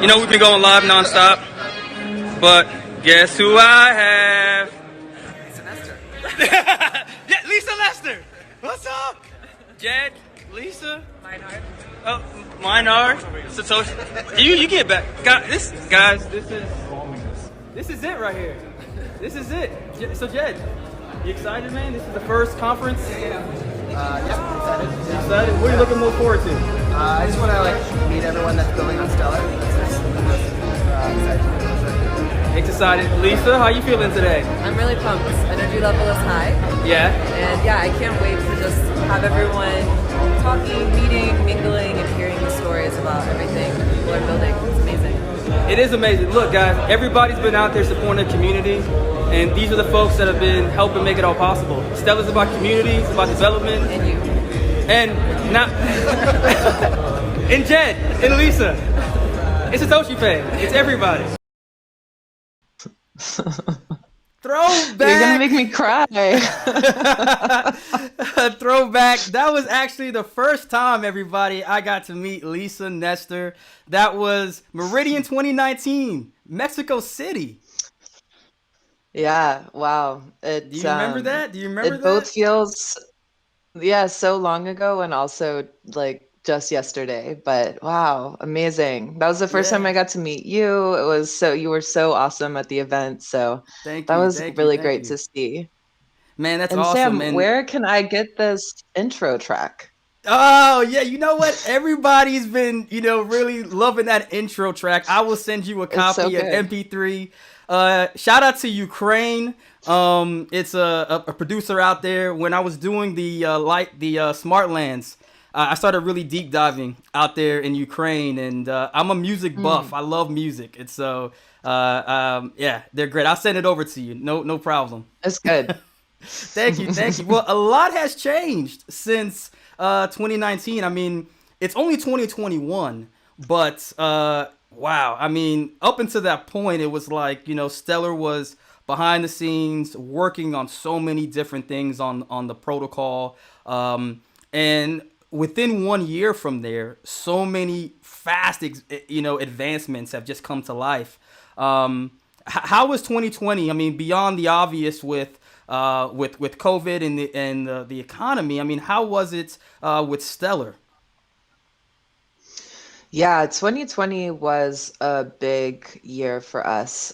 You know, we've been going live nonstop, but guess who I have? Lisa Nestor. Yeah, Lisa Nestor. What's up? Jed, Lisa. Meinhard. Oh, Minar, Satoshi. You get back, guys. This is it right here. This is it. So Jed, you excited, man? This is the first conference. Yeah, excited. You excited? What are you looking more forward to? I just want to meet everyone that's building on Stellar. Excited. Lisa, how you feeling today? I'm really pumped. Energy level is high. Yeah. And yeah, I can't wait to just have everyone talking, meeting, mingling, and hearing the stories about everything people are building. It's amazing. It is amazing. Look, guys, everybody's been out there supporting the community, and these are the folks that have been helping make it all possible. Stella's about community, it's about development. And you. And now, and Jed, and Lisa. It's Satoshi fan. It's everybody. Throwback. You're gonna make me cry. Throwback. That was actually the first time, everybody, I got to meet Lisa Nestor. That was Meridian 2019, Mexico City. Yeah, wow. Do you remember that? Do you remember It that? both feels, yeah, so long ago and also like just yesterday. But wow, amazing. That was the first time I got to meet you. It was you were so awesome at the event. So Thank that you. was Thank really you. great to see. Man, that's And awesome. Sam, And where can I get this intro track? oh, yeah, you know what? Everybody's been, really loving that intro track. I will send you a It's so copy of good. MP3. Shout out to Ukraine. It's a producer out there. When I was doing the Smartlands, I started really deep diving out there in Ukraine, and I'm a music buff. I love music, and so yeah, they're great. I'll send it over to you. No problem. It's good. Thank you. Well, a lot has changed since 2019. I mean, it's only 2021, but wow. I mean, up until that point, it was like, Stellar was behind the scenes working on so many different things on the protocol. And within 1 year from there, so many fast, advancements have just come to life. How was 2020? I mean, beyond the obvious with COVID and the economy. I mean, how was it with Stellar? Yeah, 2020 was a big year for us.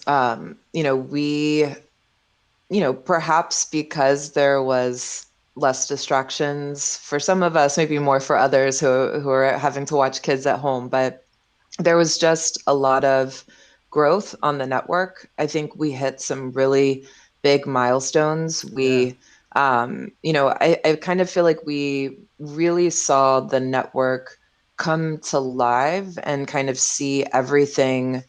Perhaps because there was less distractions for some of us, maybe more for others who are having to watch kids at home, but there was just a lot of growth on the network. I think we hit some really big milestones. I kind of feel like we really saw the network come to live and kind of see everything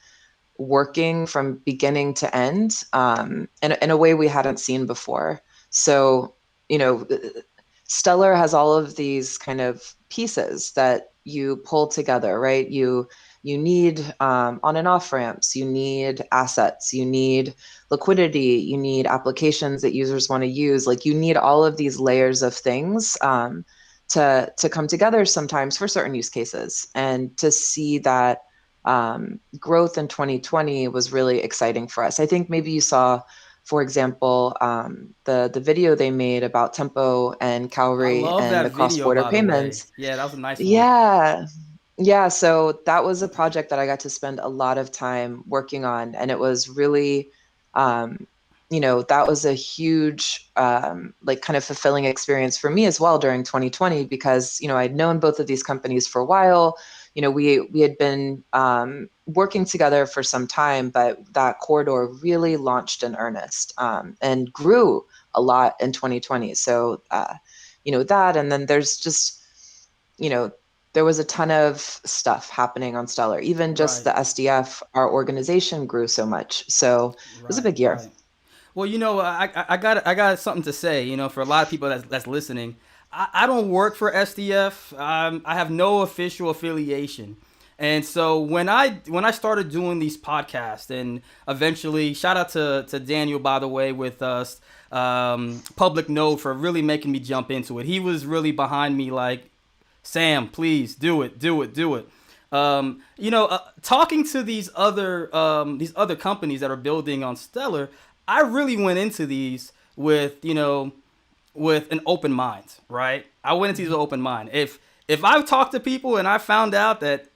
working from beginning to end in a way we hadn't seen before. So, Stellar has all of these kind of pieces that you pull together, right? You need on and off ramps, you need assets, you need liquidity, you need applications that users want to use. Like you need all of these layers of things to come together sometimes for certain use cases. And to see that growth in 2020 was really exciting for us. I think maybe you saw, for example, the video they made about Tempo and Cowrie and the Video, cross-border by the way. payments. Yeah, that was a nice one. Yeah, so that was a project that I got to spend a lot of time working on, and it was really, that was a huge, kind of fulfilling experience for me as well during 2020 because, I'd known both of these companies for a while. We had been working together for some time, but that corridor really launched in earnest and grew a lot in 2020. So, that, and then there's just, there was a ton of stuff happening on Stellar. Even just the SDF, our organization grew so much. So it was a big year. Right. Well, I got something to say. For a lot of people that's listening, I don't work for SDF. I have no official affiliation. And so when I started doing these podcasts, and eventually, shout out to Daniel, by the way, with us, Public Node, for really making me jump into it. He was really behind me, like, Sam, please do it. Talking to these other companies that are building on Stellar, I really went into these with with an open mind, right? I went into these with an open mind. If I've talked to people and I found out that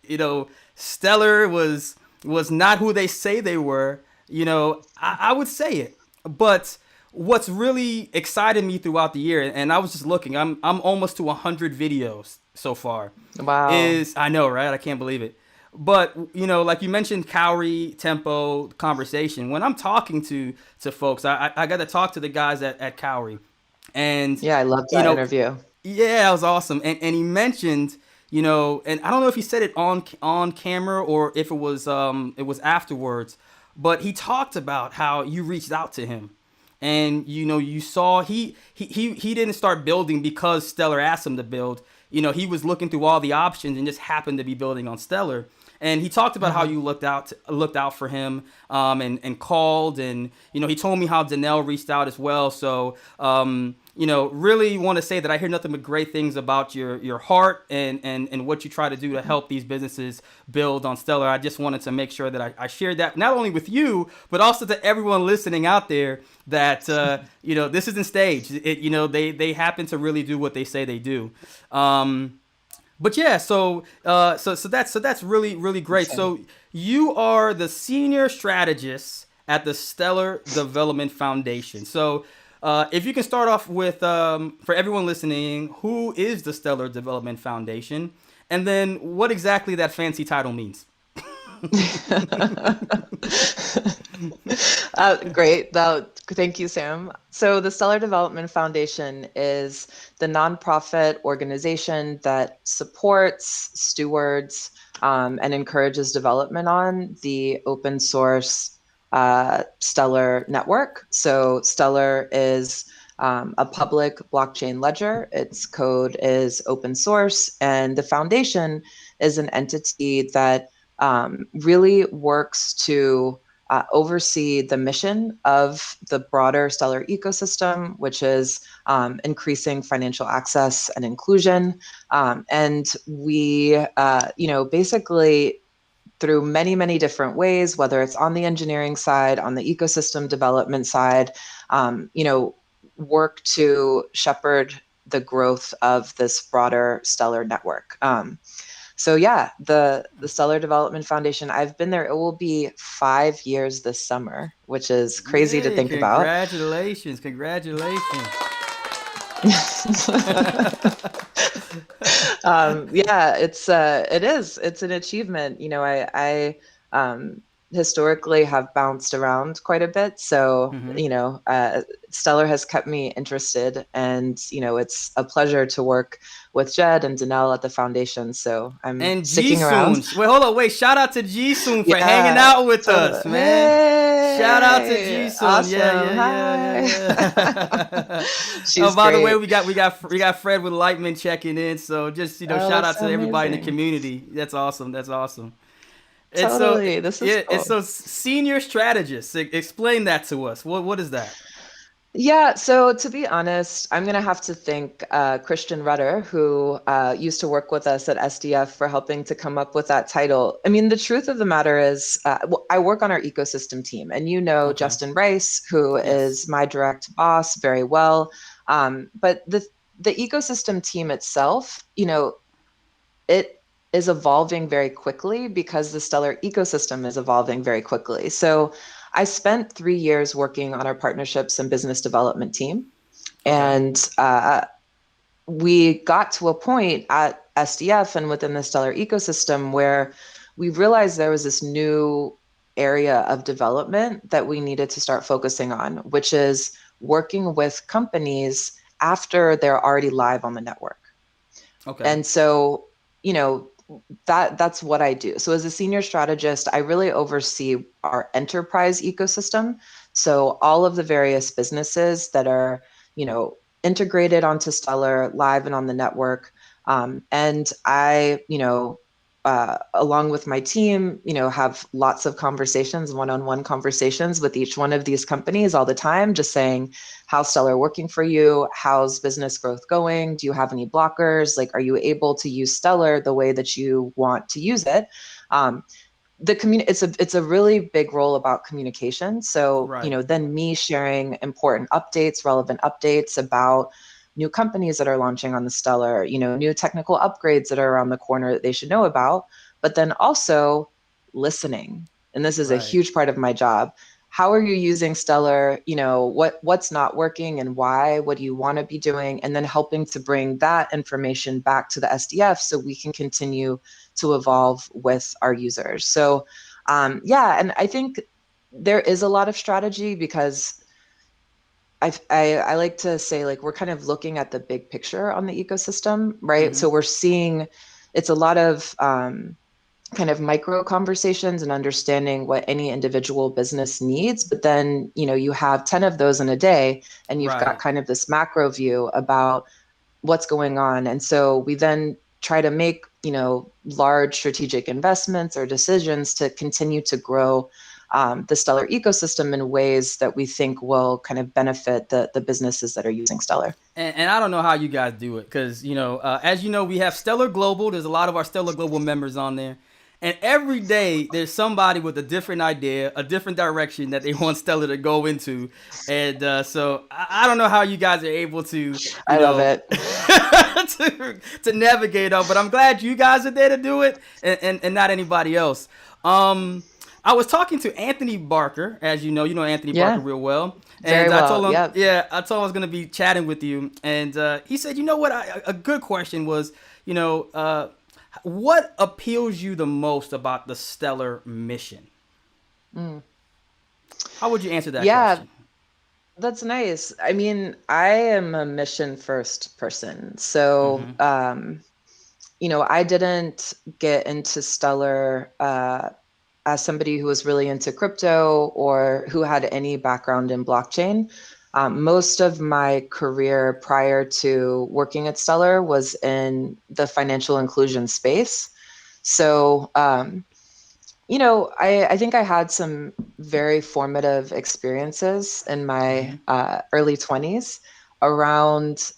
Stellar was not who they say they were, I would say it. But what's really excited me throughout the year, and I was just looking, I'm almost to 100 videos so far. Wow. I know, right? I can't believe it. But like you mentioned, Cowrie, Tempo, conversation. When I'm talking to folks, I got to talk to the guys at Cowrie, and Yeah, I loved that interview. yeah, that was awesome. And he mentioned, and I don't know if he said it on camera or if it was afterwards, but he talked about how you reached out to him, and you saw he didn't start building because Stellar asked him to build. He was looking through all the options and just happened to be building on Stellar. And he talked about how you looked out for him, and called, and he told me how Danelle reached out as well. So really want to say that I hear nothing but great things about your heart and what you try to do to help these businesses build on Stellar. I just wanted to make sure that I shared that not only with you, but also to everyone listening out there that this isn't staged. They happen to really do what they say they do. But yeah, so that's really really great. So you are the senior strategist at the Stellar Development Foundation. So if you can start off with, for everyone listening, who is the Stellar Development Foundation, and then what exactly that fancy title means. Great. Thank you, Sam. So the Stellar Development Foundation is the nonprofit organization that supports, stewards, and encourages development on the open source Stellar network. So Stellar is a public blockchain ledger. Its code is open source, and the foundation is an entity that really works to oversee the mission of the broader Stellar ecosystem, which is increasing financial access and inclusion. And we, basically through many, many different ways, whether it's on the engineering side, on the ecosystem development side, work to shepherd the growth of this broader Stellar network. So yeah, the Stellar Development Foundation, I've been there. It will be 5 years this summer, which is crazy to think about. Congratulations. Yeah, it's an achievement. I historically have bounced around quite a bit. So, Stellar has kept me interested, and, it's a pleasure to work with Jed and Danelle at the foundation. So I'm sticking around. Wait, shout out to Jisung for hanging out with us, man. Hey, shout out to Jisung. Awesome. Yeah. She's by the great. way, we got Fred with Lightman checking in. So just, shout out to everybody in the community. That's awesome. Totally. This is cool. It's so senior strategist. Explain that to us. What is that? Yeah, so to be honest, I'm going to have to thank Christian Rudder, who used to work with us at SDF, for helping to come up with that title. I mean, the truth of the matter is, I work on our ecosystem team, and Okay. Justin Rice, who is my direct boss, very well. But the ecosystem team itself, it is evolving very quickly because the Stellar ecosystem is evolving very quickly. So I spent 3 years working on our partnerships and business development team. Okay. And we got to a point at SDF and within the Stellar ecosystem where we realized there was this new area of development that we needed to start focusing on, which is working with companies after they're already live on the network. Okay. And so, that's what I do. So as a senior strategist, I really oversee our enterprise ecosystem. So all of the various businesses that are, integrated onto Stellar, live and on the network. And I, along with my team, have lots of conversations, one-on-one conversations with each one of these companies all the time, just saying, how's Stellar working for you? How's business growth going? Do you have any blockers? Like, are you able to use Stellar the way that you want to use it? It's a really big role about communication. So, Right. then me sharing important updates, relevant updates about new companies that are launching on the Stellar, new technical upgrades that are around the corner that they should know about, but then also listening. And this is a Right. huge part of my job. How are you using Stellar? What's not working and why? What do you want to be doing? And then helping to bring that information back to the SDF so we can continue to evolve with our users. So, and I think there is a lot of strategy because I like to say, like, we're kind of looking at the big picture on the ecosystem, right? Mm-hmm. So we're seeing it's a lot of kind of micro conversations and understanding what any individual business needs. But then, you have 10 of those in a day, and you've got Right. kind of this macro view about what's going on. And so we then try to make, large strategic investments or decisions to continue to grow the Stellar ecosystem in ways that we think will kind of benefit the businesses that are using Stellar. And I don't know how you guys do it because, as you know, we have Stellar Global. There's a lot of our Stellar Global members on there. And every day there's somebody with a different idea, a different direction that they want Stellar to go into. And so I don't know how you guys are able to, I love it. to navigate up. But I'm glad you guys are there to do it and not anybody else. I was talking to Anthony Barker, as you know Anthony Barker Yeah, real well. very And I told well. him, Yep. yeah, I told him I was going to be chatting with you. And he said, you know what? A good question was, what appeals you the most about the Stellar mission? How would you answer that Yeah, question? that's nice. I mean, I am a mission first person. So, Mm-hmm. I didn't get into Stellar as somebody who was really into crypto or who had any background in blockchain. Most of my career prior to working at Stellar was in the financial inclusion space. So, I think I had some very formative experiences in my Mm-hmm. early 20s around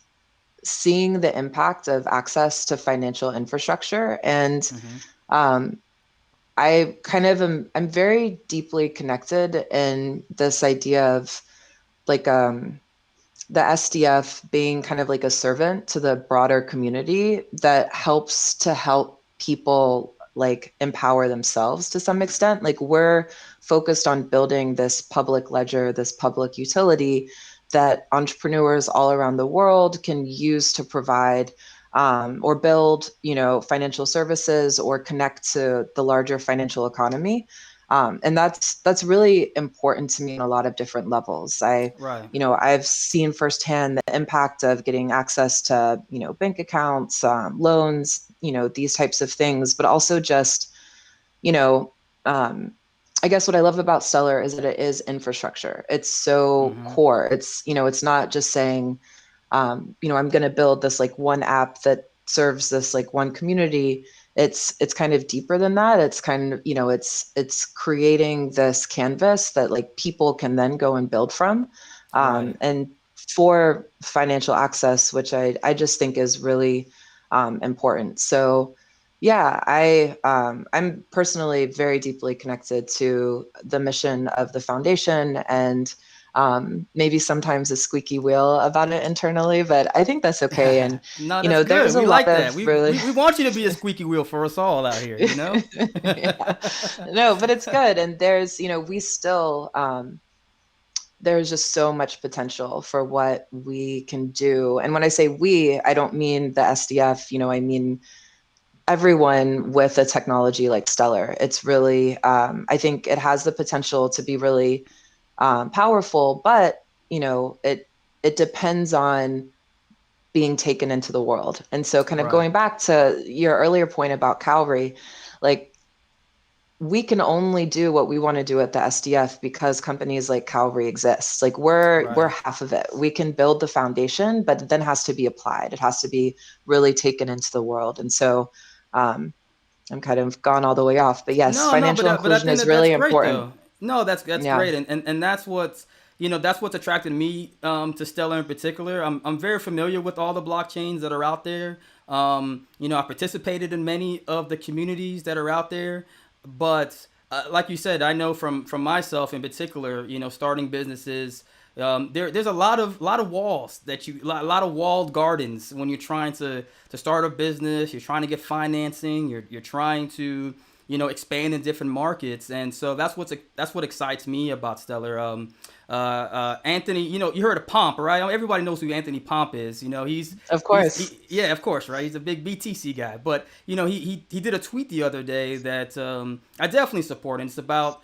seeing the impact of access to financial infrastructure. And Mm-hmm. um, I'm very deeply connected in this idea of like the SDF being kind of like a servant to the broader community that helps to help people like empower themselves to some extent. Like, we're focused on building this public ledger, this public utility that entrepreneurs all around the world can use to provide or build, financial services or connect to the larger financial economy. And that's really important to me on a lot of different levels. Right. I've seen firsthand the impact of getting access to, bank accounts, loans, these types of things, but also just, you know, um, I guess what I love about Stellar is that it is infrastructure. It's so Mm-hmm. core. It's not just saying, I'm going to build this like one app that serves this like one community. It's kind of deeper than that. It's kind of, it's creating this canvas that like people can then go and build from. Right. And for financial access, which I just think is really important. So yeah, I'm personally very deeply connected to the mission of the foundation and maybe sometimes a squeaky wheel about it internally, but I think that's okay. And, No, that's good. there's a We lot like that. of really, We want you to be a squeaky wheel for us all out here, you know? yeah, no, but it's good. And there's, we still, there's just so much potential for what we can do. And when I say we, I don't mean the SDF, I mean everyone with a technology like Stellar. It's really, I think it has the potential to be really powerful, but it depends on being taken into the world. And so, kind of Right. going back to your earlier point about Cowrie, like, we can only do what we want to do at the SDF because companies like Cowrie exist. Like, we're Right. half of it. We can build the foundation, but it then has to be applied. It has to be really taken into the world. And so, um, I'm kind of gone all the way off, but yes, No, no, financial but I inclusion think is that that's really great important. though. No, that's Yeah. great, and that's what's that's what's attracted me to Stellar in particular. I'm very familiar with all the blockchains that are out there. I participated in many of the communities that are out there, but like you said, I know from myself in particular, starting businesses. There's a lot of walls that a lot of walled gardens when you're trying to start a business. You're trying to get financing. You're trying to expand in different markets, and so that's what excites me about Stellar. Anthony, you heard of Pomp, right? Everybody knows who Anthony Pomp is. Of course. Yeah, of course, right? He's a big BTC guy, but he did a tweet the other day that I definitely support, and it's about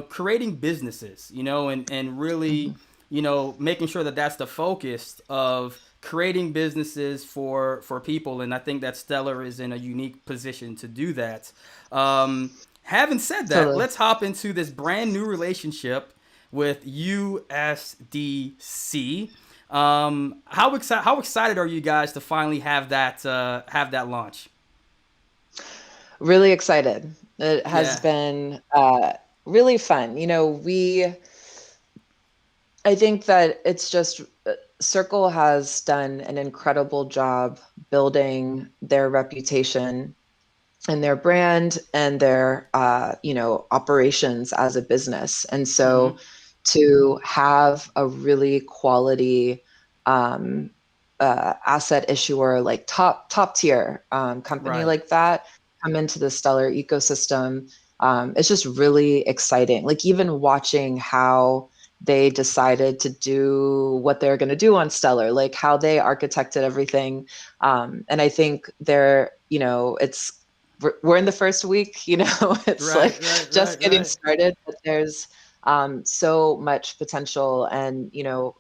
creating businesses, and really, making sure that that's the focus of creating businesses for people, and I think that Stellar is in a unique position to do that. Having said that, Totally. let's hop into this brand new relationship with USDC. How excited are you guys to finally have that launch? Really excited. It has Yeah. been really fun. I think that it's just Circle has done an incredible job building their reputation and their brand and their operations as a business. And Mm-hmm. so to have a really quality um, asset issuer, like top tier company Right. like that, come into the Stellar ecosystem, it's just really exciting. Like even watching how they decided to do what they're going to do on Stellar, like how they architected everything. And I think it's we're in the first week, it's Right. like Right. just Right. getting Right. started, but there's so much potential. And,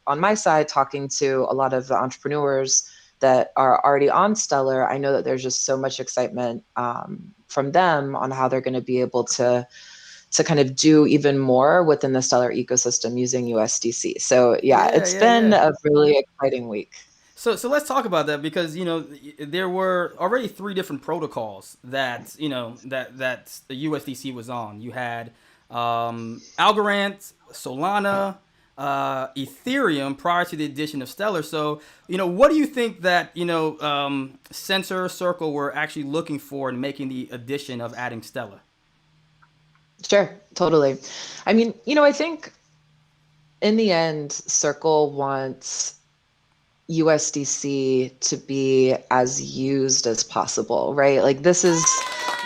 on my side, talking to a lot of the entrepreneurs that are already on Stellar, I know that there's just so much excitement from them on how they're going to be able to kind of do even more within the Stellar ecosystem using USDC. So yeah, Yeah. it's Yeah. been Yeah. a really exciting week. So let's talk about that because there were already three different protocols that that the USDC was on. You had Algorand, Solana, Ethereum prior to the addition of Stellar. So what do you think that Sensor Circle were actually looking for in making the addition of adding Stellar? Sure, totally. I mean, I think in the end, Circle wants USDC to be as used as possible, right? Like this is,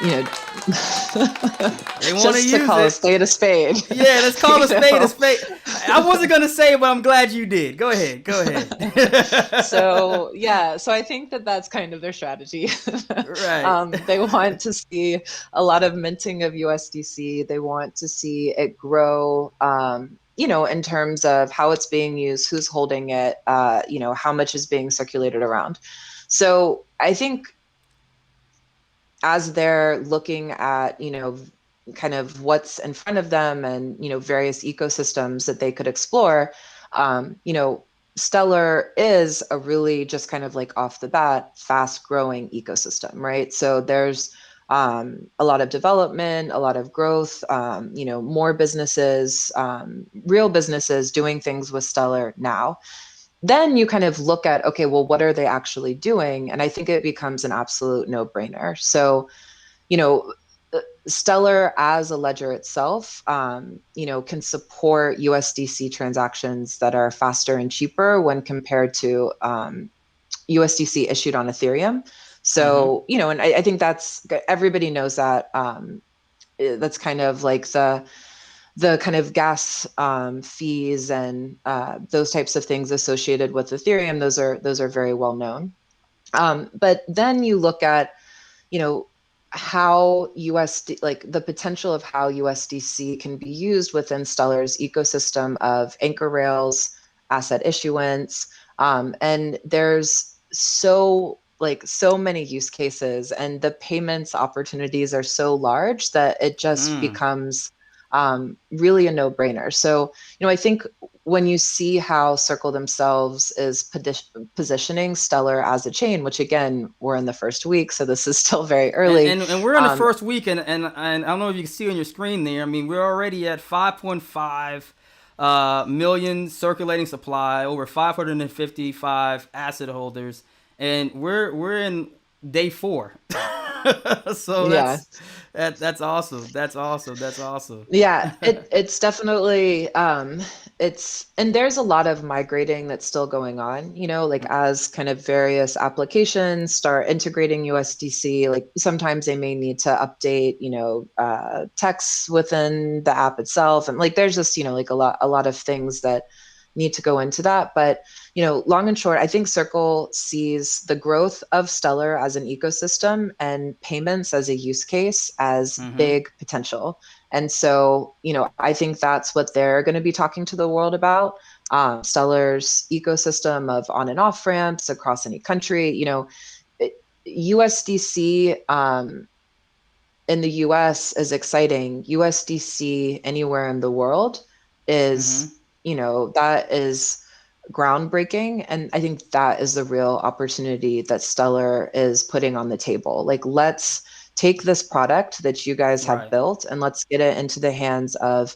you know, They want to just to use call a it. spade a spade. Yeah, let's call you a spade a know? spade. I wasn't gonna say it, but I'm glad you did. Go ahead. Go ahead. So yeah, so I think that that's kind of their strategy. Right. They want to see a lot of minting of USDC. They want to see it grow. In terms of how it's being used, who's holding it, how much is being circulated around. So I think as they're looking at, kind of what's in front of them and, various ecosystems that they could explore, Stellar is a really just kind of like off the bat, fast growing ecosystem, right? So there's a lot of development, a lot of growth, more businesses, real businesses doing things with Stellar now. Then you kind of look at, okay, well, what are they actually doing? And I think it becomes an absolute no brainer. So, you know, Stellar as a ledger itself, can support USDC transactions that are faster and cheaper when compared to USDC issued on Ethereum. Mm-hmm. So, and I think that's everybody knows that. That's kind of like the kind of gas fees and those types of things associated with Ethereum. Those are very well known. But then you look at, how USD, like the potential of how USDC can be used within Stellar's ecosystem of anchor rails, asset issuance, and there's so many use cases, and the payments opportunities are so large that it just Mm. becomes really a no-brainer. So, I think when you see how Circle themselves is positioning Stellar as a chain, which again, we're in the first week, so this is still very And, early. and we're in the first week, and I don't know if you can see on your screen there. I mean, we're already at 5.5 million circulating supply, over 555 asset holders, and we're in day 4. So Yeah. that's awesome. That's awesome. That's awesome. Yeah, it's definitely and there's a lot of migrating that's still going on, like as kind of various applications start integrating USDC, like sometimes they may need to update, text within the app itself. And like there's just, like a lot of things that need to go into that. But long and short, I think Circle sees the growth of Stellar as an ecosystem and payments as a use case as big potential. And so, I think that's what they're going to be talking to the world about. Stellar's ecosystem of on and off ramps across any country, USDC in the US is exciting. USDC anywhere in the world is, that is groundbreaking. And I think that is the real opportunity that Stellar is putting on the table. Like, let's take this product that you guys have built and let's get it into the hands of,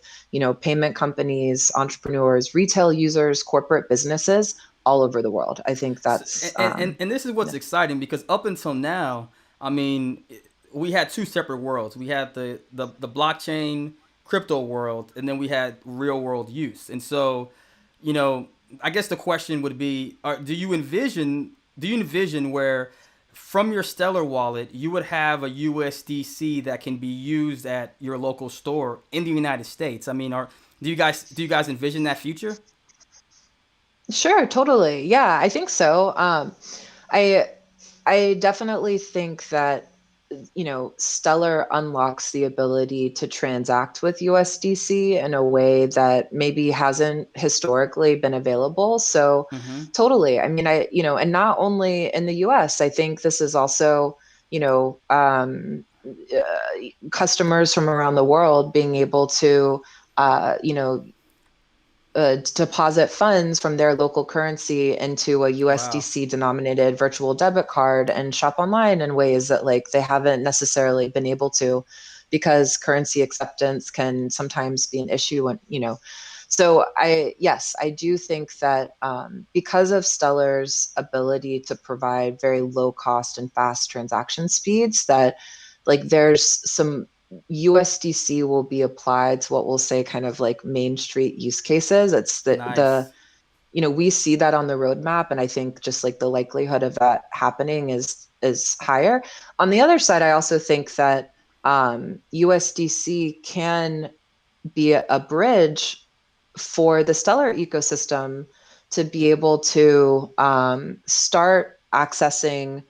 payment companies, entrepreneurs, retail users, corporate businesses all over the world. I think that's and this is what's exciting, because up until now, I mean, we had two separate worlds. We had the blockchain crypto world, and then we had real world use. And so, I guess the question would be, do you envision where from your Stellar wallet you would have a USDC that can be used at your local store in the United States? I mean, do you guys envision that future? Sure, totally. Yeah, I think so. I I definitely think that Stellar unlocks the ability to transact with USDC in a way that maybe hasn't historically been available. So totally. I mean, and not only in the US, I think this is also, customers from around the world being able to, deposit funds from their local currency into a Wow. USDC denominated virtual debit card and shop online in ways that like they haven't necessarily been able to, because currency acceptance can sometimes be an issue when, so I do think that because of Stellar's ability to provide very low cost and fast transaction speeds, that like there's some USDC will be applied to what we'll say kind of like main street use cases. It's Nice. we see that on the roadmap, and I think just like the likelihood of that happening is higher. On the other side, I also think that USDC can be a bridge for the Stellar ecosystem to be able to start accessing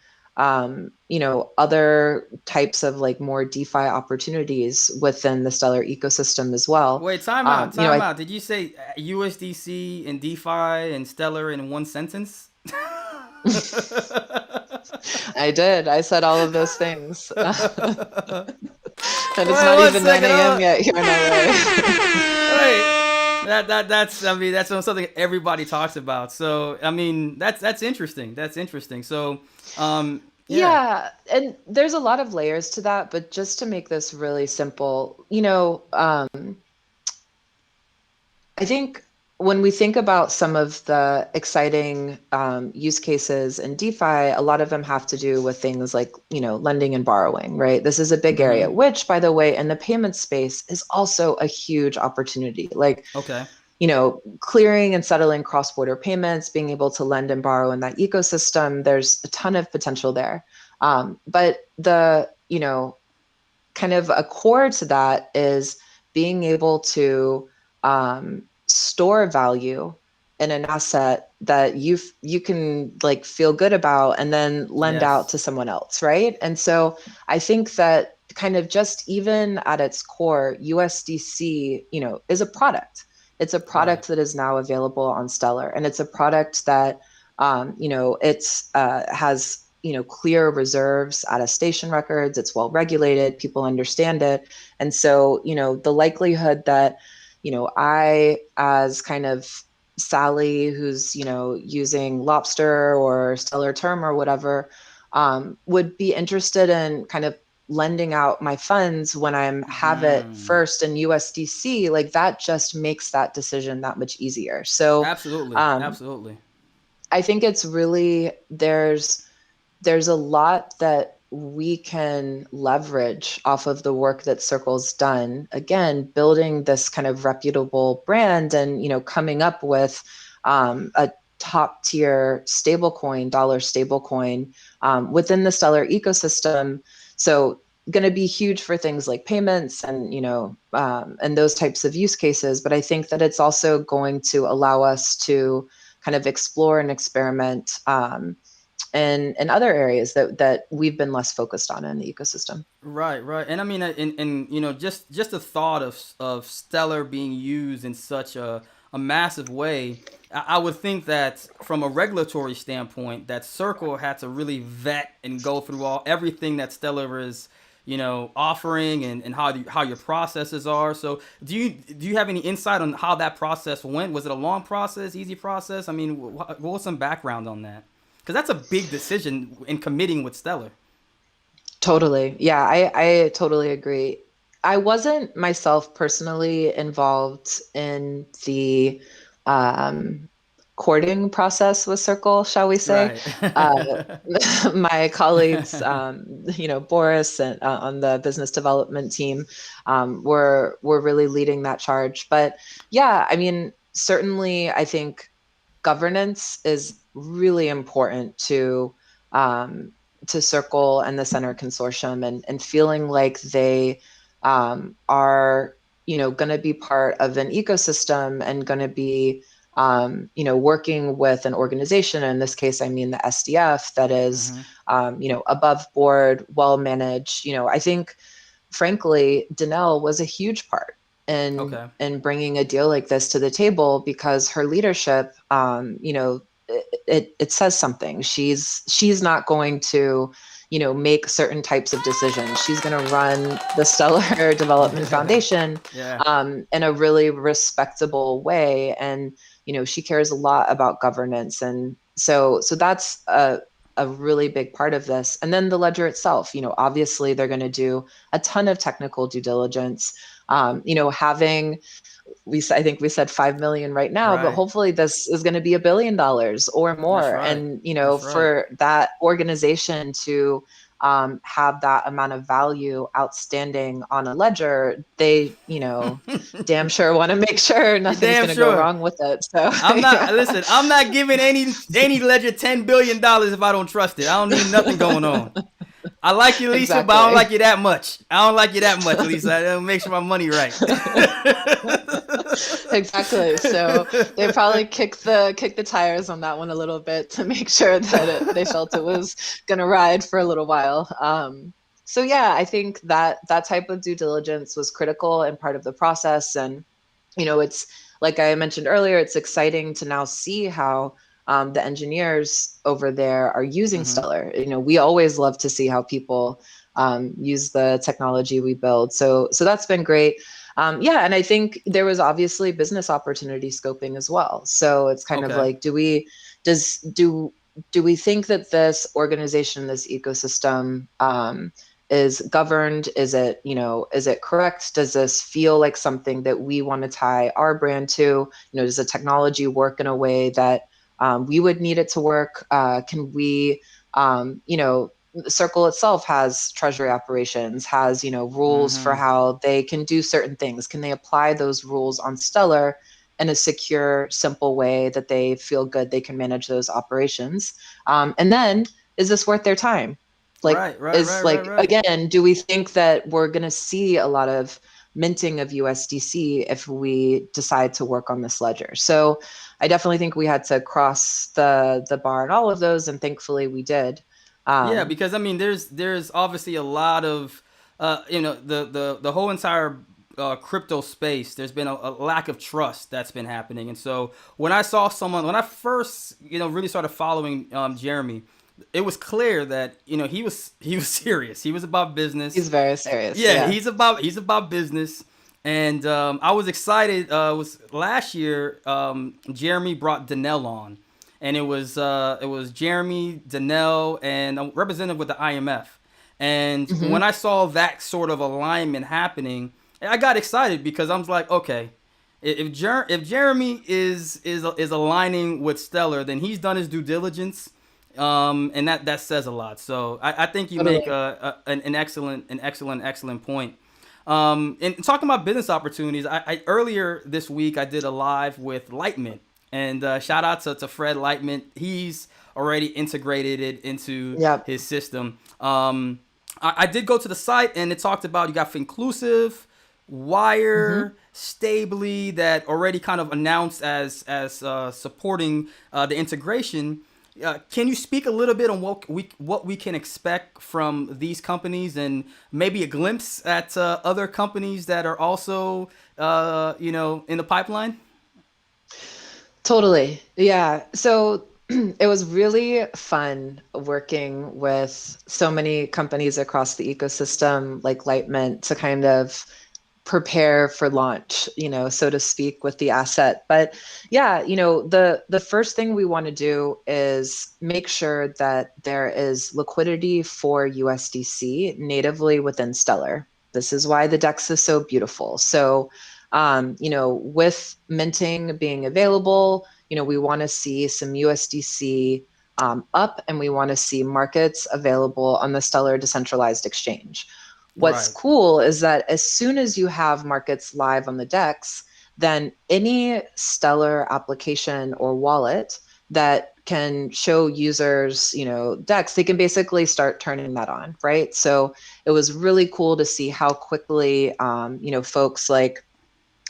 other types of like more DeFi opportunities within the Stellar ecosystem as well. Wait, time out, time out. Did you say USDC and DeFi and Stellar in one sentence? I did. I said all of those things. And it's Wait, not one even 9 second. a.m. yet here in LA. Wait, that's something everybody talks about. So I mean, that's interesting. That's interesting. So, Yeah, and there's a lot of layers to that, but just to make this really simple, I think when we think about some of the exciting use cases in DeFi, a lot of them have to do with things like, lending and borrowing, right? This is a big area, which, by the way, in the payment space is also a huge opportunity. Like, okay. Clearing and settling cross-border payments, being able to lend and borrow in that ecosystem, there's a ton of potential there. But the, kind of a core to that is being able to store value in an asset that you can like feel good about and then lend out to someone else, right? And so I think that kind of just even at its core, USDC, is a product. It's a product that is now available on Stellar, and it's a product that, it's has clear reserves, attestation records. It's well regulated. People understand it. And so, the likelihood that, I, as kind of Sally, who's, using Lobster or Stellar Term or whatever, would be interested in kind of lending out my funds when I have it first in USDC, like that just makes that decision that much easier. So Absolutely. I think it's really, there's a lot that we can leverage off of the work that Circle's done. Again, building this kind of reputable brand and, coming up with a top tier stablecoin, dollar stablecoin within the Stellar ecosystem. So going to be huge for things like payments and, and those types of use cases. But I think that it's also going to allow us to kind of explore and experiment in other areas that we've been less focused on in the ecosystem. Right. And I mean, and just the thought of Stellar being used in such a massive way, I would think that from a regulatory standpoint, that Circle had to really vet and go through everything that Stellar is, offering and how your processes are. So do you have any insight on how that process went? Was it a long process, easy process? I mean, what was some background on that? Because that's a big decision in committing with Stellar. Totally. Yeah, I totally agree. I wasn't myself personally involved in the um, courting process with Circle, shall we say. Right. My colleagues, Boris and, on the business development team, were really leading that charge. But yeah, I mean, certainly, I think governance is really important to Circle and the Center Consortium, and feeling like they are, going to be part of an ecosystem and going to be, working with an organization. In this case, I mean the SDF, that is, above board, well managed. I think, frankly, Danelle was a huge part in bringing a deal like this to the table, because her leadership, it says something. She's not going to, make certain types of decisions. She's going to run the Stellar Development Foundation in a really respectable way. And, she cares a lot about governance. And so that's a really big part of this. And then the ledger itself, obviously they're going to do a ton of technical due diligence, having, I think we said 5 million right now, but hopefully this is going to be $1 billion or more. And, for that organization to have that amount of value outstanding on a ledger, they, damn sure want to make sure nothing's going to go wrong with it. So listen, I'm not giving any ledger $10 billion if I don't trust it. I don't need nothing going on. I like you, Lisa, exactly. But I don't like you that much. Lisa. I'll make sure my money right. Exactly. So they probably kicked the tires on that one a little bit to make sure that they felt it was going to ride for a little while. So yeah, I think that type of due diligence was critical and part of the process. And, it's like I mentioned earlier, it's exciting to now see how the engineers over there are using Stellar. We always love to see how people use the technology we build. So that's been great. And I think there was obviously business opportunity scoping as well. So it's kind of like, do we think that this organization, this ecosystem, is governed? Is it correct? Does this feel like something that we want to tie our brand to? Does the technology work in a way that we would need it to work? Can we, Circle itself has treasury operations, has, rules for how they can do certain things. Can they apply those rules on Stellar in a secure, simple way that they feel good they can manage those operations? And then, is this worth their time? Again, do we think that we're going to see a lot of minting of USDC if we decide to work on this ledger? So I definitely think we had to cross the bar in all of those, and thankfully we did. Because I mean, there's obviously a lot of, the whole entire crypto space. There's been a lack of trust that's been happening, and so when I first really started following Jeremy, it was clear that he was serious. He was about business. He's very serious. Yeah, Yeah. he's about business. And I was excited. It was last year. Jeremy brought Danelle on, and it was Jeremy, Danelle, and a representative with the IMF. And Hmm. when I saw that sort of alignment happening, I got excited because I was like, okay, if Jeremy is aligning with Stellar, then he's done his due diligence, and that says a lot. So I think you make Totally. an excellent point. And talking about business opportunities, I earlier this week I did a live with Lightment, and shout out to Fred Lightment. He's already integrated it into Yep. his system. I did go to the site, and it talked about you got Finclusive, Hmm. Wire, Stably that already kind of announced as supporting the integration. Can you speak a little bit on what we can expect from these companies, and maybe a glimpse at other companies that are also in the pipeline? Totally. Yeah. So it was really fun working with so many companies across the ecosystem, like Lightment, to kind of prepare for launch, so to speak, with the asset. But yeah, the first thing we want to do is make sure that there is liquidity for USDC natively within Stellar. This is why the DEX is so beautiful. So, with minting being available, we want to see some USDC up, and we want to see markets available on the Stellar decentralized exchange. What's Right. cool is that as soon as you have markets live on the DEX, then any Stellar application or wallet that can show users, DEX, they can basically start turning that on, right? So it was really cool to see how quickly, folks like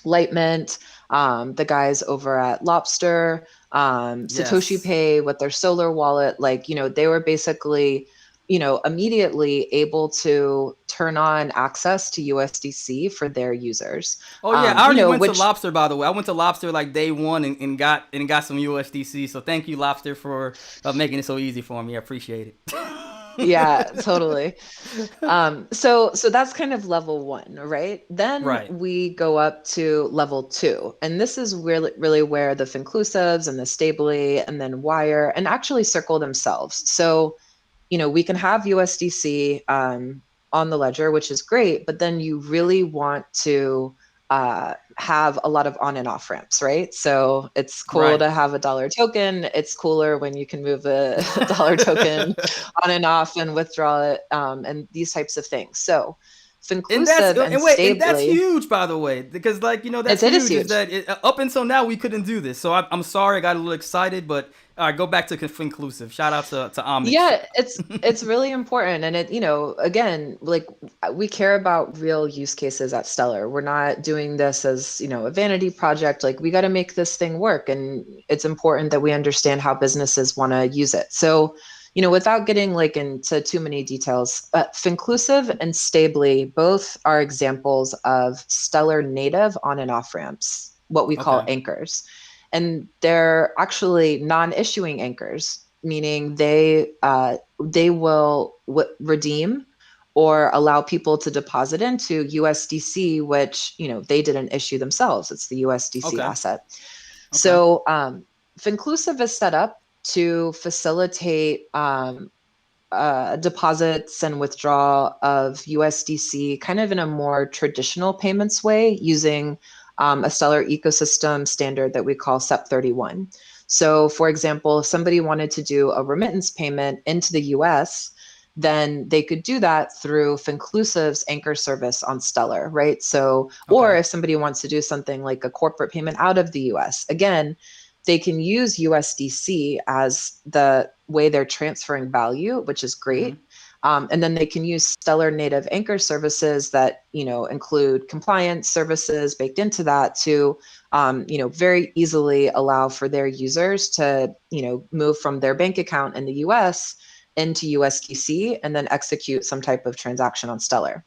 Lightment, the guys over at Lobster, Satoshi Yes. Pay with their Solar wallet, like, they were basically, immediately able to turn on access to USDC for their users. Oh yeah, I already went to Which Lobster, by the way. I went to Lobster like day one, and got some USDC. So thank you, Lobster, for making it so easy for me. I appreciate Yeah, it. totally. So that's kind of level one, right? Then Right. we go up to level two, and this is really where the Finclusives and the Stably and then Wire and actually Circle themselves. So, we can have USDC on the ledger, which is great, but then you really want to have a lot of on and off ramps, right? So it's cool Right. to have a dollar token. It's cooler when you can move a dollar token on and off and withdraw it, and these types of things. So And that's Finclusive and and wait, and that's Stably, huge, by the way, because that's it is huge. Is huge. that up until now we couldn't do this? So I'm sorry, I got a little excited, but all right, go back to inclusive. Shout out to Homage. Yeah, it's really important, and again, like, we care about real use cases at Stellar. We're not doing this as, a vanity project. Like, we got to make this thing work, and it's important that we understand how businesses want to use it. So, without getting like into too many details, Finclusive and Stably both are examples of Stellar native on and off ramps, what we call Okay. anchors. And they're actually non-issuing anchors, meaning they will redeem or allow people to deposit into USDC, which they didn't issue themselves. It's the USDC Okay. asset. Okay. So Finclusive is set up to facilitate deposits and withdrawal of USDC kind of in a more traditional payments way, using a Stellar ecosystem standard that we call SEP31. So, for example, if somebody wanted to do a remittance payment into the US, then they could do that through Finclusive's anchor service on Stellar, right? So, or Okay. if somebody wants to do something like a corporate payment out of the US, again, they can use USDC as the way they're transferring value, which is Hmm. great. And then they can use Stellar native anchor services that include compliance services baked into that to very easily allow for their users to move from their bank account in the US into USDC and then execute some type of transaction on Stellar.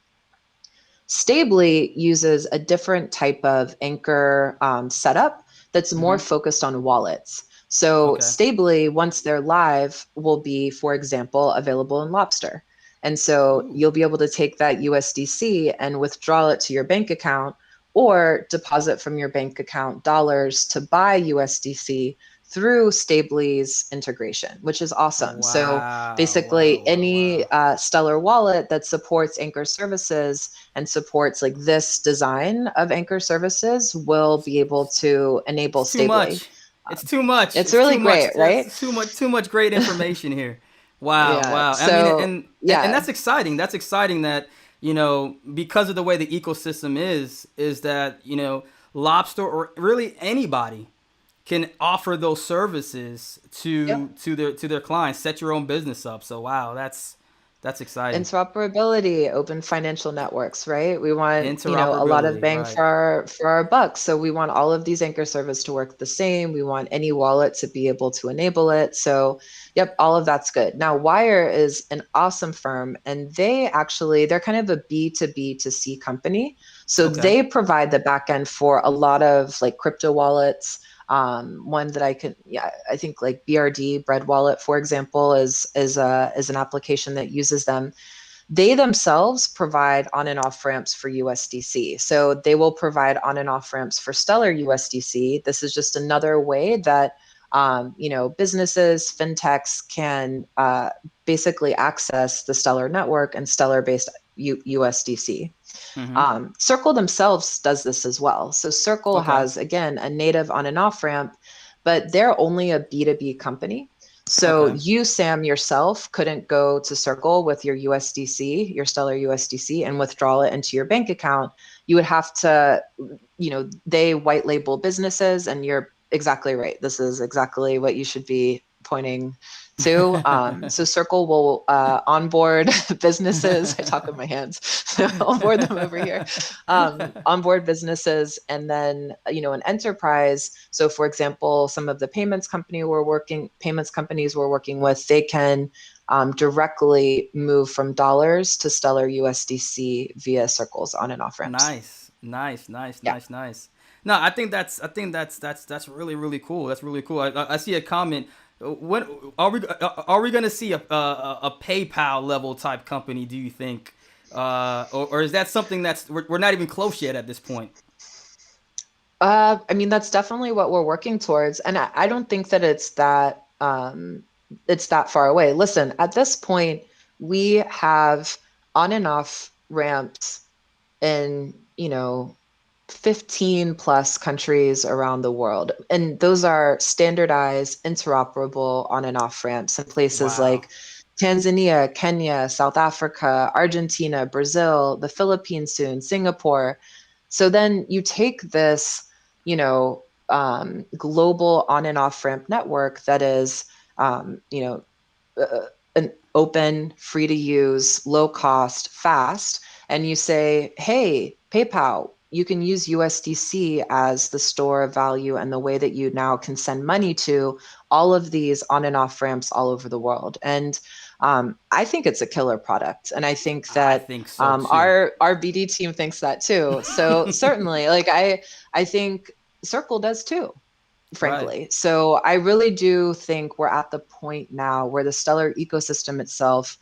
Stably uses a different type of anchor setup that's more focused on wallets. So Okay. Stably, once they're live, will be, for example, available in Lobster. And so Ooh. you'll be able to take that USDC and withdraw it to your bank account or deposit from your bank account dollars to buy USDC through Stably's integration, which is awesome. So Wow. Wow. basically, Wow. any Wow. Stellar wallet that supports Anchor services and supports like this design of Anchor services will be able to enable It's too Stably. much. It's too much. It's It's really too much. great, right? It's too much. Too much great information here. Wow. Yeah. Wow. I mean, So and yeah, that's exciting. That's exciting that because of the way the ecosystem is that Lobster or really anybody can offer those services yep. to their clients. Set your own business up. So wow, that's exciting. Interoperability, open financial networks, right? We want, a lot of Interoperability. bang Right. for our buck. So we want all of these Anchor servers to work the same. We want any wallet to be able to enable it. So, yep, all of that's good. Now, Wire is an awesome firm, and they're kind of a B2B to C company. So Okay. they provide the backend for a lot of like crypto wallets. One that I think like BRD Bread Wallet, for example, is an application that uses them. They themselves provide on and off ramps for USDC. So they will provide on and off ramps for Stellar USDC. This is just another way that businesses, fintechs can basically access the Stellar network and Stellar based USDC. Mm-hmm. Circle themselves does this as well. So Circle Okay. has, again, a native on and off ramp, but they're only a B2B company. So Okay. you, Sam, yourself couldn't go to Circle with your USDC, your Stellar USDC, and withdraw it into your bank account. You would have to, they white label businesses, and you're exactly right. This is exactly what you should be pointing to. So Circle will onboard businesses. I talk with my hands. Onboard them over here. Onboard businesses, and then an enterprise. So, for example, some of the payments companies we're working with, they can directly move from dollars to Stellar USDC via Circle's on and off ramps. Nice, nice, nice, Yeah. nice, nice. No, I think that's really really cool. That's really cool. I see a comment. When are we gonna see a PayPal level type company? Do you think, or is that something we're not even close yet at this point? I mean, that's definitely what we're working towards, and I don't think that it's that far away. Listen, at this point, we have on and off ramps in 15 plus countries around the world, and those are standardized, interoperable on and off ramps in places Wow. like Tanzania, Kenya, South Africa, Argentina, Brazil, the Philippines, soon Singapore. So then you take this, global on and off ramp network that is, an open, free to use, low cost, fast, and you say, hey, PayPal, you can use USDC as the store of value and the way that you now can send money to all of these on and off ramps all over the world. And I think it's a killer product, and I think I that think so too. our BD team thinks that too. So certainly, like I think Circle does too, Right. frankly. So I really do think we're at the point now where the Stellar ecosystem itself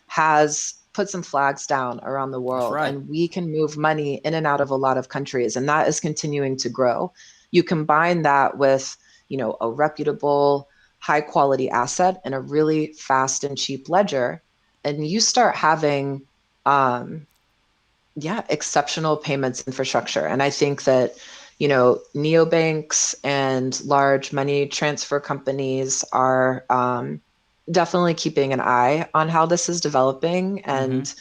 has put some flags down around the That's world, right. and we can move money in and out of a lot of countries, and that is continuing to grow. You combine that with, a reputable, high quality asset and a really fast and cheap ledger, and you start having exceptional payments infrastructure. And I think that, neobanks and large money transfer companies are definitely keeping an eye on how this is developing. Mm-hmm. And,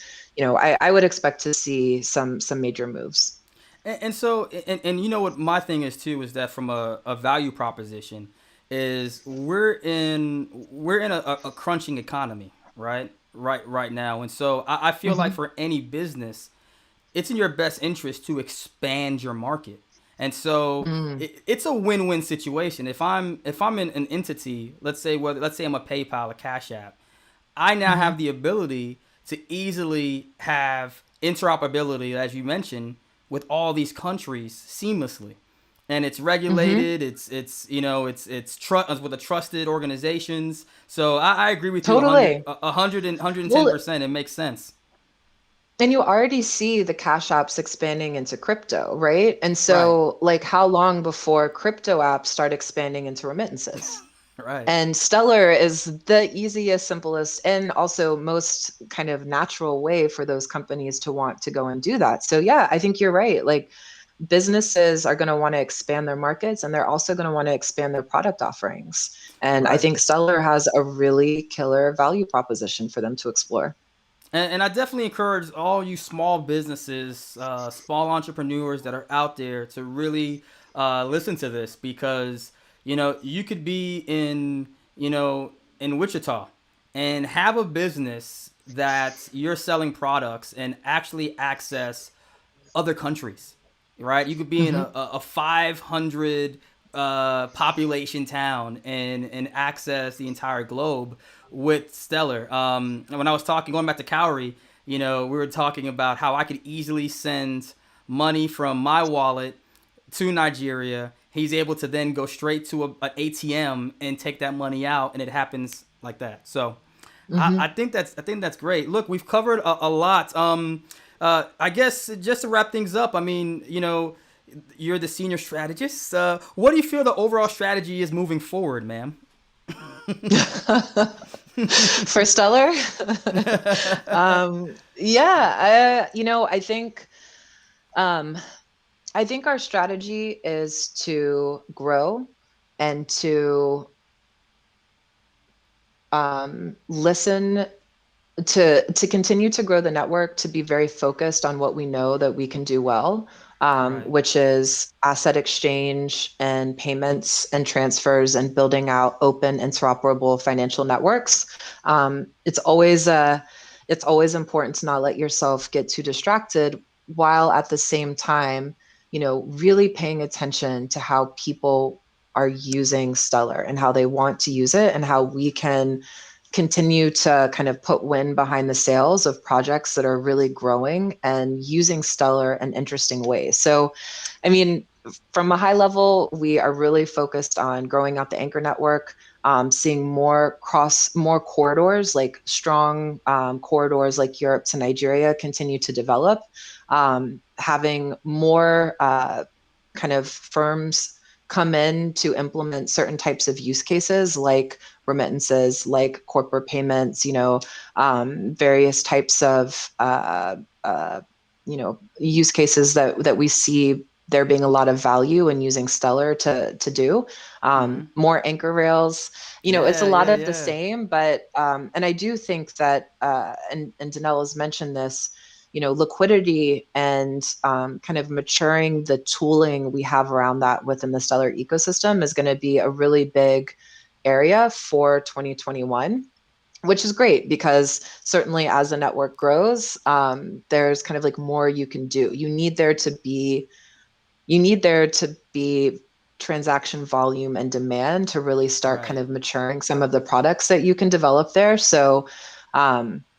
I would expect to see some major moves. And so, and you know what my thing is too is that from a value proposition is we're in a crunching economy, right? Right now. And so I feel like Hmm. for any business, it's in your best interest to expand your market. And so Mm, it's a win-win situation. If I'm in an entity, let's say I'm a PayPal, a Cash App, I now hmm. have the ability to easily have interoperability, as you mentioned, with all these countries seamlessly. and it's regulated. It's you know with the trusted organizations. So I agree with you Totally. 110%. It makes sense. And you already see the cash apps expanding into crypto, right? And Right. so, like, how long before crypto apps start expanding into remittances? Right. And Stellar is the easiest, simplest, and also most kind of natural way for those companies to want to go and do that. So, yeah, I think you're right. Like, businesses are going to want to expand their markets, and they're also going to want to expand their product offerings. And I Right. think Stellar has a really killer value proposition for them to explore. And I definitely encourage all you small businesses, small entrepreneurs that are out there to really listen to this, because you could be in Wichita and have a business that you're selling products and actually access other countries, right? You could be in Hmm. a 500 population town and access the entire globe with Stellar. And when I was going back to Cowrie, we were talking about how I could easily send money from my wallet to Nigeria. He's able to then go straight to an ATM and take that money out, and it happens like that. So I Hmm. think that's great. Look, we've covered a lot. I guess just to wrap things up, I mean, you're the senior strategist. What do you feel the overall strategy is moving forward, ma'am? For Stellar. Yeah, um, I think our strategy is to grow and to listen, to continue to grow the network, to be very focused on what we know that we can do well, Right. which is asset exchange and payments and transfers and building out open, interoperable financial networks. It's always important to not let yourself get too distracted, while at the same time, really paying attention to how people are using Stellar and how they want to use it, and how we can continue to kind of put wind behind the sails of projects that are really growing and using Stellar in interesting ways. So, I mean, from a high level, we are really focused on growing out the anchor network, seeing more corridors, like strong corridors like Europe to Nigeria continue to develop, having more kind of firms come in to implement certain types of use cases like remittances, like corporate payments, various types of use cases that we see there being a lot of value in using Stellar to do. More anchor rails. It's a Yeah, lot yeah, of the yeah. same, but and I do think that and Danelle has mentioned this, liquidity and kind of maturing the tooling we have around that within the Stellar ecosystem is going to be a really big area for 2021, which is great because certainly as the network grows, there's kind of like more you can do. You need there to be transaction volume and demand to really start kind Right. of maturing some of the products that you can develop there. So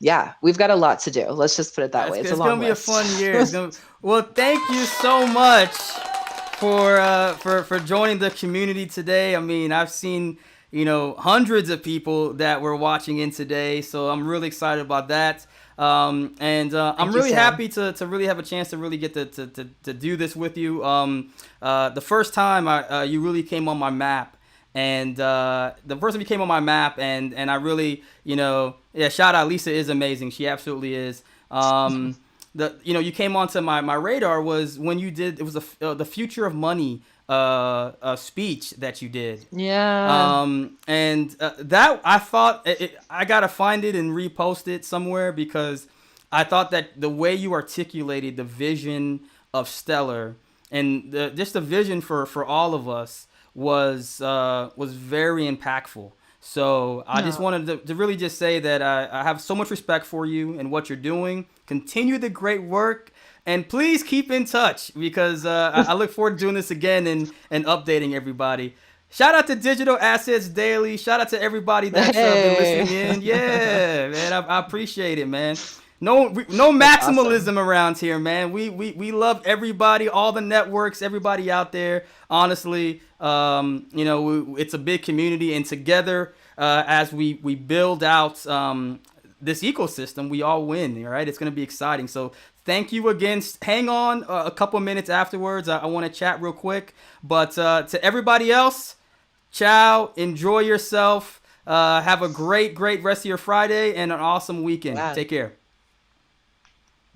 yeah, we've got a lot to do. Let's just put it that way. It's a It's long gonna be a list. fun year. Well, thank you so much for joining the community today. I mean, I've seen hundreds of people that were watching in today, so I'm really excited about that. And I'm Thank you, really Sam. happy to really have a chance to really get to do this with you. The first time you really came on my map, and the first time you came on my map, and I really, yeah, shout out. Lisa is amazing. She absolutely is. You came onto my radar was when you did, it was the future of money speech that you did. Yeah. And that I thought I gotta find it and repost it somewhere, because I thought that the way you articulated the vision of Stellar, and just the vision for all of us was very impactful. So I just No. wanted to really just say that I have so much respect for you and what you're doing. Continue the great work, and please keep in touch, because I look forward to doing this again and updating everybody. Shout out to Digital Assets Daily. Shout out to everybody that's been Hey. listening in. Yeah, man, I appreciate it, man. No That's maximalism around here, man. We love everybody, all the networks, everybody out there. Honestly, it's a big community, and together, as we build out this ecosystem, we all win. All right, it's gonna be exciting. So thank you again. Hang on a couple minutes afterwards. I want to chat real quick, but to everybody else, ciao. Enjoy yourself. Have a great rest of your Friday and an awesome weekend. Yeah. Take care.